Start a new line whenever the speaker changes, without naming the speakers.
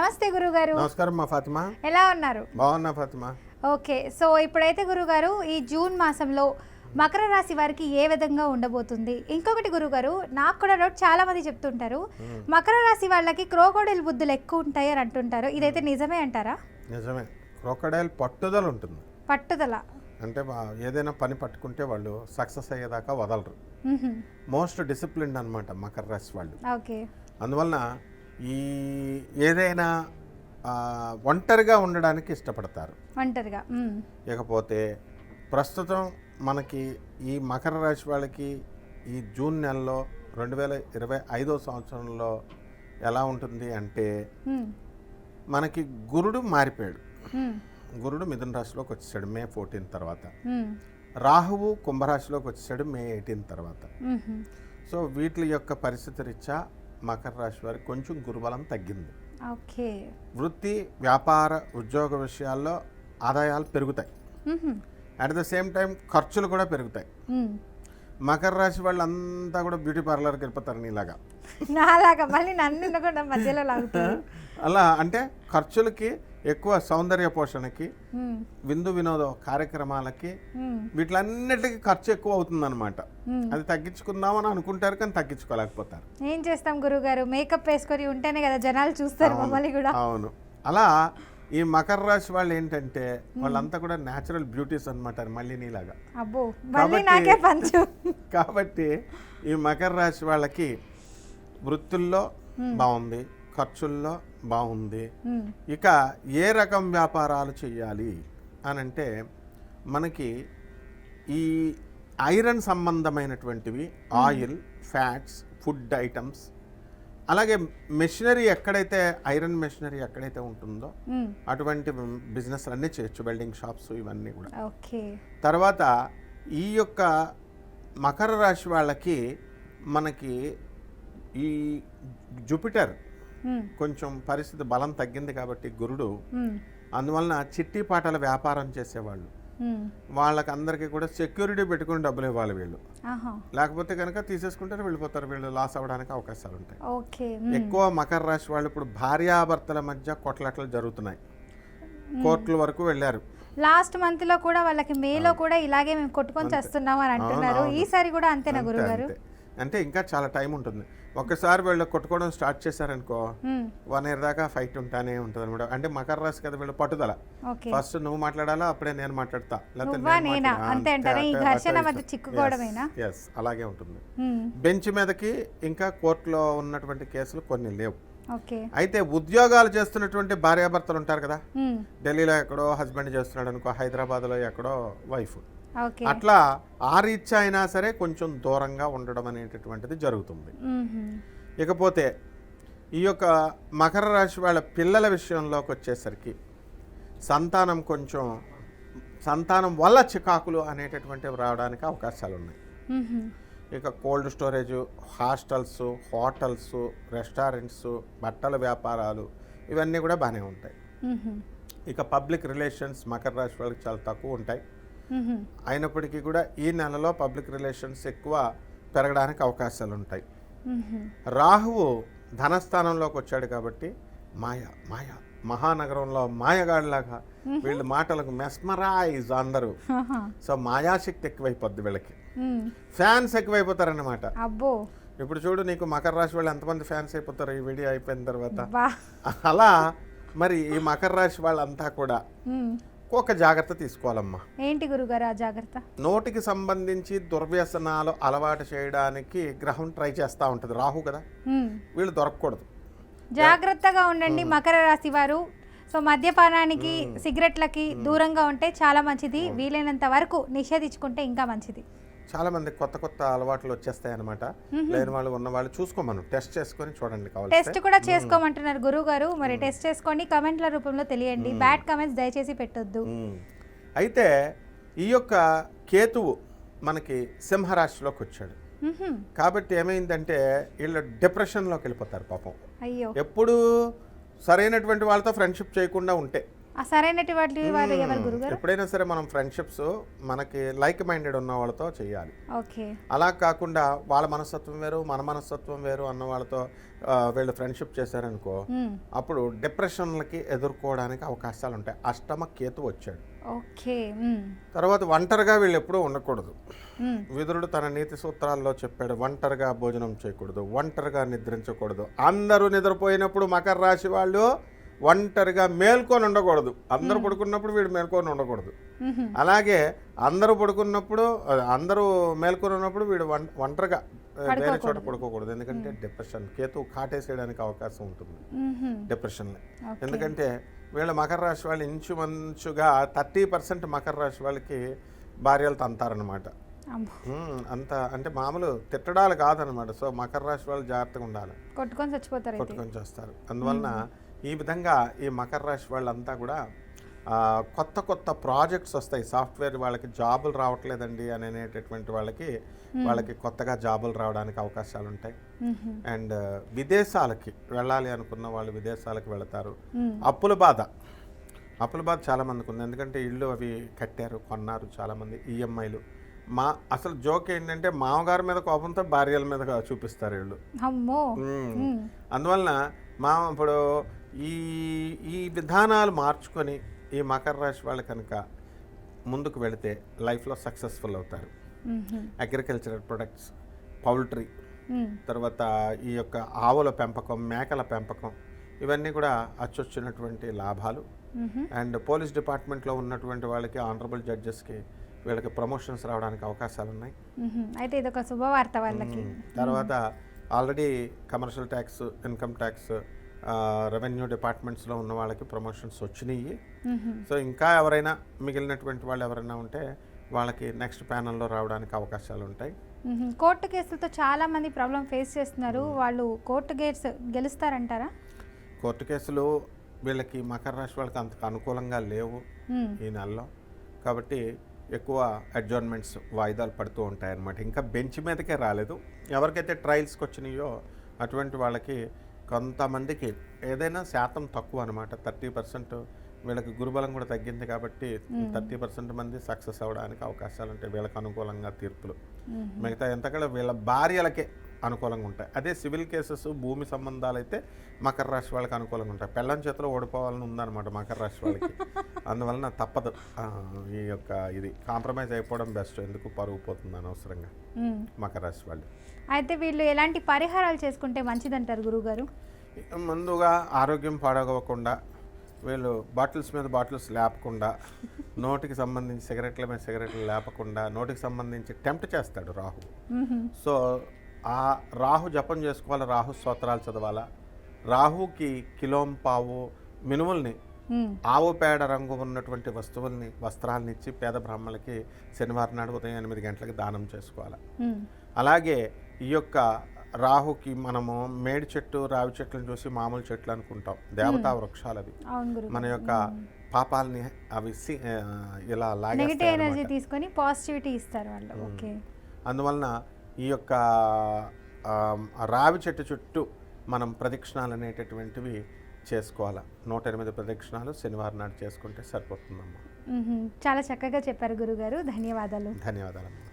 నమస్తే గురుగారు.
నమస్కారం మా ఫాతిమా.
ఎలా ఉన్నారు?
బాగున్నా ఫాతిమా.
ఓకే, సో ఇప్పుడైతే గురుగారు ఈ జూన్ మాసంలో మకర రాశి వారికి ఏ విధంగా ఉండబోతుంది? ఇంకొకటి గురుగారు, నాకు కూడా డౌట్, చాలా మంది చెప్తుంటారు మకర రాశి వాళ్ళకి క్రోకోడైల్ బుద్ధులు ఎక్కువ ఉంటాయి అని అంటుంటారు. ఇదైతే నిజమే అంటారా?
నిజమే. క్రోకోడైల్ పట్టుదల ఉంటుంది.
పట్టుదల
అంటే ఏదైనా పని పట్టుకుంటే వాళ్ళు సక్సెస్ అయ్యేదాకా వదలరు. మోస్ట్ డిసిప్లిన్డ్ అనమాట మకర రాశి వాళ్ళు.
ఓకే.
అందువలన ఈ ఏదైనా ఒంటరిగా ఉండడానికి ఇష్టపడతారు.
ఒంటరిగా.
ఇకపోతే ప్రస్తుతం మనకి ఈ మకర రాశి వాళ్ళకి ఈ జూన్ నెలలో 2025 సంవత్సరంలో ఎలా ఉంటుంది అంటే మనకి గురుడు మారిపోయాడు. గురుడు మిథున రాశిలోకి వచ్చేసాడు మే 14 తర్వాత. రాహువు కుంభరాశిలోకి వచ్చేసాడు మే 18 తర్వాత. సో వీటి యొక్క పరిస్థితి రీత్యా మకర రాశి వారికి కొంచెం గురుబలం తగ్గింది.
ఓకే.
వృత్తి వ్యాపార ఉద్యోగ విషయాల్లో ఆదాయాలు పెరుగుతాయి. అట్ ద సేమ్ టైం ఖర్చులు కూడా పెరుగుతాయి. మకర రాశి వాళ్ళంతా కూడా బ్యూటీ పార్లర్కి వెళ్ళిపోతారు నీలాగా.
నాలాగా మళ్ళీ నన్ను కూడా మధ్యలో లాగుతారు.
అలా అంటే ఖర్చులకి ఎక్కువ, సౌందర్య పోషణకి, విందు వినోద కార్యక్రమాలకి, వీటిలన్నిటికీ ఖర్చు ఎక్కువ అవుతుందన్నమాట. అది తగ్గించుకుందామని అనుకుంటారు కానీ తగ్గించుకోలేకపోతారు.
ఏం చేస్తాం గురుగారు, మేకప్ వేసుకొని ఉంటేనే కదా జనాలు చూస్తారు మమ్మల్ని కూడా.
అవును. అలా ఈ మకర రాశి వాళ్ళు ఏంటంటే వాళ్ళంతా కూడా న్యాచురల్ బ్యూటీస్ అనమాట, మళ్ళీ నీలాగా.
అబ్బో, మళ్ళీ నాకే పంచు.
కాబట్టి ఈ మకర రాశి వాళ్ళకి వృత్తుల్లో బాగుంది, ఖర్చుల్లో బాగుంది. ఇక ఏ రకం వ్యాపారాలు చేయాలి అని అంటే మనకి ఈ ఐరన్ సంబంధమైనటువంటివి, ఆయిల్, ఫ్యాట్స్, ఫుడ్ ఐటమ్స్, అలాగే మెషినరీ ఎక్కడైతే ఐరన్ మెషినరీ ఎక్కడైతే ఉంటుందో అటువంటి బిజినెస్ అన్నీ చేయొచ్చు. వెల్డింగ్ షాప్స్ ఇవన్నీ కూడా. తర్వాత ఈ యొక్క మకర రాశి వాళ్ళకి మనకి ఈ జూపిటర్ కొంచెం పరిస్థితి బలం తగ్గింది కాబట్టి గురుడు, అందువలన చిట్టి పాటల వ్యాపారం చేసేవాళ్ళు వాళ్ళకి అందరికీ కూడా సెక్యూరిటీ పెట్టుకుని డబ్బులు ఇవ్వాలి వీళ్ళు. లేకపోతే కనుక తీసేసుకుంటారు, వెళ్ళిపోతారు. వీళ్ళు లాస్ అవ్వడానికి అవకాశాలు ఉంటాయి. ఎక్కువ మకర రాశి వాళ్ళు ఇప్పుడు భార్యాభర్తల మధ్య కొట్లాటలు జరుగుతున్నాయి, కోర్టుల వరకు వెళ్ళారు.
లాస్ట్ మంత్ లో కూడా వాళ్ళకి మేలో కూడా ఇలాగే మేము కొట్టుకొని చేస్తున్నాం అని అంటున్నారు. ఈసారి కూడా అంతేనా గురుగారు?
అంటే ఇంకా చాలా టైం ఉంటుంది. ఒక్కసారి వీళ్ళు కొట్టుకోవడం స్టార్ట్ చేశారనుకో 1 year దాకా ఫైట్ ఉంటానే ఉంటుంది అనమాట. అంటే మకర రాశి కదా వీళ్ళు పట్టుదల. ఫస్ట్ నువ్వు మాట్లాడాలా, అప్పుడే నేను మాట్లాడతా, ఎస్ అలాగే ఉంటుంది. బెంచ్ మీదకి ఇంకా కోర్టులో ఉన్నటువంటి కేసులు కొన్ని లేవు. అయితే ఉద్యోగాలు చేస్తున్నటువంటి భార్యాభర్తలు ఉంటారు కదా, ఢిల్లీలో ఎక్కడో హస్బెండ్ చేస్తున్నాడు అనుకో, హైదరాబాద్లో ఎక్కడో వైఫ్, అట్లా ఆ రీత్యా అయినా సరే కొంచెం దూరంగా ఉండడం అనేటటువంటిది జరుగుతుంది. ఇకపోతే ఈ యొక్క మకర రాశి వాళ్ళ పిల్లల విషయంలోకి వచ్చేసరికి సంతానం వల్ల చికాకులు అనేటటువంటివి రావడానికి అవకాశాలు ఉన్నాయి. ఇక cold storage, hostels, hotels, restaurants, బట్టల వ్యాపారాలు ఇవన్నీ కూడా బాగానే ఉంటాయి. ఇక పబ్లిక్ రిలేషన్స్ మకర రాశి వాళ్ళకి చాలా తక్కువ ఉంటాయి. అయినప్పటికీ కూడా ఈ నెలలో పబ్లిక్ రిలేషన్స్ ఎక్కువ పెరగడానికి అవకాశాలు ఉంటాయి. రాహువు ధనస్థానంలోకి వచ్చాడు కాబట్టి మాయ మహానగరంలో మాయగాడిలాగా వీళ్ళ మాటలకు మెస్మరైజ్ అందరూ. సో మాయాశక్తి ఎక్కువైపోద్ది వీళ్ళకి, ఫ్యాన్స్ ఎక్కువైపోతారన్నమాట. ఇప్పుడు చూడు, నీకు మకర రాశి వాళ్ళు ఎంతమంది ఫ్యాన్స్ అయిపోతారు ఈ వీడియో అయిపోయిన తర్వాత. అలా మరి ఈ మకర రాశి వాళ్ళంతా కూడా ఒక జాగ్రత్త తీసుకోవాలమ్మా.
ఏంటి గురుగారు ఆ జాగ్రత్త?
నోటికి సంబంధించి దుర్వ్యసనాలు అలవాటు చేయడానికి గ్రహం ట్రై చేస్తూ ఉంటుంది. రాహు కదా, వీళ్ళు దొరకకూడదు.
జాగ్రత్తగా ఉండండి మకర రాశి వారు. సో మద్యపానానికి, సిగరెట్లకి దూరంగా ఉంటే చాలా మంచిది. వీలైనంత వరకు నిషేధించుకుంటే ఇంకా మంచిది.
చాలా మంది కొత్త అలవాట్లు వచ్చేస్తాయి అనమాట. లేని వాళ్ళు ఉన్న వాళ్ళు చూసుకోమను, టెస్ట్ చేసుకొని చూడండి.
టెస్ట్ కూడా చేసుకోమంటున్నారు గురువు గారు. మరి టెస్ట్ చేసుకోండి, కమెంట్ల రూపంలో తెలియండి. బ్యాడ్ కమెంట్స్ దయచేసి పెట్టొద్దు.
అయితే ఈ యొక్క కేతువు మనకి సింహరాశిలోకి వచ్చాడు కాబట్టి ఏమైందంటే వీళ్ళు డిప్రెషన్లోకి వెళ్ళిపోతారు పాపం.
అయ్యో,
ఎప్పుడు సరైనటువంటి వాళ్ళతో ఫ్రెండ్షిప్ చేయకుండా ఉంటే
ఆ సరైనటువంటి వారు ఎవరు గురుగారు?
ఎప్పుడైనా సరే మనం ఫ్రెండ్షిప్స్ మనకి లైక్ మైండెడ్ ఉన్న వాళ్ళతో చేయాలి.
ఓకే.
అలా కాకుండా వాళ్ళ మనస్తత్వం వేరు మన మనస్తత్వం వేరు అన్న వాళ్ళతో వీళ్ళు ఫ్రెండ్షిప్ చేశారనుకో, అప్పుడు డిప్రెషన్లకి ఎదుర్కోవడానికి అవకాశాలు ఉంటాయి. అష్టమ కేతు వచ్చాడు.
ఓకే.
తర్వాత ఒంటరిగా వీళ్ళు ఎప్పుడూ ఉండకూడదు. విదురుడు తన నీతి సూత్రాల్లో చెప్పాడు, ఒంటరిగా భోజనం చేయకూడదు, ఒంటరిగా నిద్రించకూడదు. అందరూ నిద్రపోయినప్పుడు మకర రాశి వాళ్ళు ఒంటరిగా మేల్కొని ఉండకూడదు. అందరూ పడుకున్నప్పుడు వీడు మేల్కొని ఉండకూడదు. అలాగే అందరూ పడుకున్నప్పుడు అందరూ మేల్కొని ఉన్నప్పుడు వీడు ఒంటరిగా వేరే చోట పడుకోకూడదు. ఎందుకంటే డిప్రెషన్ కేతు కాటేసేయడానికి అవకాశం ఉంటుంది డిప్రెషన్లో. ఎందుకంటే వీళ్ళ మకర రాశి వాళ్ళు ఇంచుమంచుగా 30% మకర రాశి వాళ్ళకి భార్యలు తంతారనమాట. అంత అంటే మామూలు తిట్టడాలు కాదనమాట. సో మకర రాశి వాళ్ళు జాగ్రత్తగా ఉండాలి,
కొట్టుకొని చచ్చిపోతారు,
కొట్టుకొని చేస్తారు. అందువలన ఈ విధంగా ఈ మకర రాశి వాళ్ళంతా కూడా కొత్త కొత్త ప్రాజెక్ట్స్ వస్తాయి. సాఫ్ట్వేర్ వాళ్ళకి జాబులు రావట్లేదండి అని అనేటటువంటి వాళ్ళకి కొత్తగా జాబులు రావడానికి అవకాశాలు ఉంటాయి. అండ్ విదేశాలకి వెళ్ళాలి అనుకున్న వాళ్ళు విదేశాలకు వెళతారు. అప్పుల బాధ చాలా మందికి ఉంది. ఎందుకంటే ఇళ్ళు అవి కట్టారు, కొన్నారు చాలామంది, ఈఎంఐలు. అసలు జోక్ ఏంటంటే మామగారి మీద కోపంతో భార్యల మీద చూపిస్తారు వీళ్ళు. అందువలన ఇప్పుడు ఈ విధానాలు మార్చుకొని ఈ మకర రాశి వాళ్ళు కనుక ముందుకు వెళితే లైఫ్లో సక్సెస్ఫుల్ అవుతారు. అగ్రికల్చరల్ ప్రొడక్ట్స్, పౌల్ట్రీ, తర్వాత ఈ యొక్క ఆవుల పెంపకం, మేకల పెంపకం, ఇవన్నీ కూడా అచ్చొచ్చినటువంటి లాభాలు. అండ్ పోలీస్ డిపార్ట్మెంట్లో ఉన్నటువంటి వాళ్ళకి, ఆనరబుల్ జడ్జెస్కి వీళ్ళకి ప్రమోషన్స్ రావడానికి అవకాశాలు ఉన్నాయి.
అయితే ఇదొక శుభవార్త వాళ్ళకి.
తర్వాత already commercial tax, income tax, revenue డిపార్ట్మెంట్స్లో ఉన్న వాళ్ళకి ప్రమోషన్స్ వచ్చినాయి. సో ఇంకా ఎవరైనా మిగిలినటువంటి వాళ్ళు ఎవరైనా ఉంటే వాళ్ళకి నెక్స్ట్ ప్యానల్లో రావడానికి అవకాశాలు ఉంటాయి.
కోర్టు కేసులతో చాలా మంది ప్రాబ్లం ఫేస్ చేస్తున్నారు. వాళ్ళు కోర్టు కేసు గెలుస్తారంటారా?
కోర్టు కేసులు వీళ్ళకి మకర రాశి వాళ్ళకి అంత అనుకూలంగా లేవు ఈ నెలలో. కాబట్టి ఎక్కువ అడ్జర్న్మెంట్స్, వాయిదాలు పడుతూ ఉంటాయన్నమాట. ఇంకా బెంచ్ మీదకే రాలేదు. ఎవరికైతే ట్రయల్స్కి వచ్చినాయో అటువంటి వాళ్ళకి కొంతమందికి ఏదైనా శాతం తక్కువ అనమాట. 30% వీళ్ళకి గురుబలం కూడా తగ్గింది కాబట్టి 30% మంది సక్సెస్ అవ్వడానికి అవకాశాలు ఉంటాయి వీళ్ళకి అనుకూలంగా తీర్పులు. మిగతా ఎంతకన్నా వీళ్ళ భార్యలకే అనుకూలంగా ఉంటాయి. అదే సివిల్ కేసెస్, భూమి సంబంధాలు అయితే మకర రాశి వాళ్ళకి అనుకూలంగా ఉంటాయి. పెళ్ళం చేతిలో ఓడిపోవాలని ఉందన్నమాట మకర రాశి వాళ్ళకి. అందువలన తప్పదు, ఈ యొక్క ఇది కాంప్రమైజ్ అయిపోవడం బెస్ట్. ఎందుకు పరుగు పోతుంది అనవసరంగా మకర రాశి వాళ్ళు.
అయితే వీళ్ళు ఎలాంటి పరిహారాలు చేసుకుంటే మంచిదంటారు గురుగారు?
ముందుగా ఆరోగ్యం పాడవకుండా, వీళ్ళు బాటిల్స్ మీద బాటిల్స్ లేపకుండా, నోటికి సంబంధించి సిగరెట్ల మీద సిగరెట్లు లేపకుండా, నోటికి సంబంధించి టెంప్ట్ చేస్తాడు రాహు. సో ఆ రాహు జపం చేసుకోవాలి, రాహు స్తోత్రాలు చదవాలా. రాహుకి కిలోంపావు మినుముల్ని, ఆవు పేడ రంగు ఉన్నటువంటి వస్త్రాలని ఇచ్చి పేద బ్రాహ్మణులకి శనివారం నాడు ఉదయం 8 గంటలకి దానం చేసుకోవాలి. అలాగే ఈ యొక్క రాహుకి మనము మేడి చెట్టు, రావి చెట్లను చూసి మామూలు చెట్లు అనుకుంటాం. దేవతా వృక్షాలు అవి. మన యొక్క పాపాలని అవి ఇలా
నెగటివ్ ఎనర్జీ తీసుకొని పాజిటివిటీ ఇస్తారు వాళ్ళు. ఓకే.
అందువలన ఈ యొక్క రావి చెట్టు చుట్టూ మనం ప్రదక్షిణాలు అనేటటువంటివి చేసుకోవాలి. 108 ప్రదక్షిణాలు శనివారం నాడు చేసుకుంటే సరిపోతుందమ్మా.
చాలా చక్కగా చెప్పారు గురుగారు. ధన్యవాదాలు.
ధన్యవాదాలమ్మా.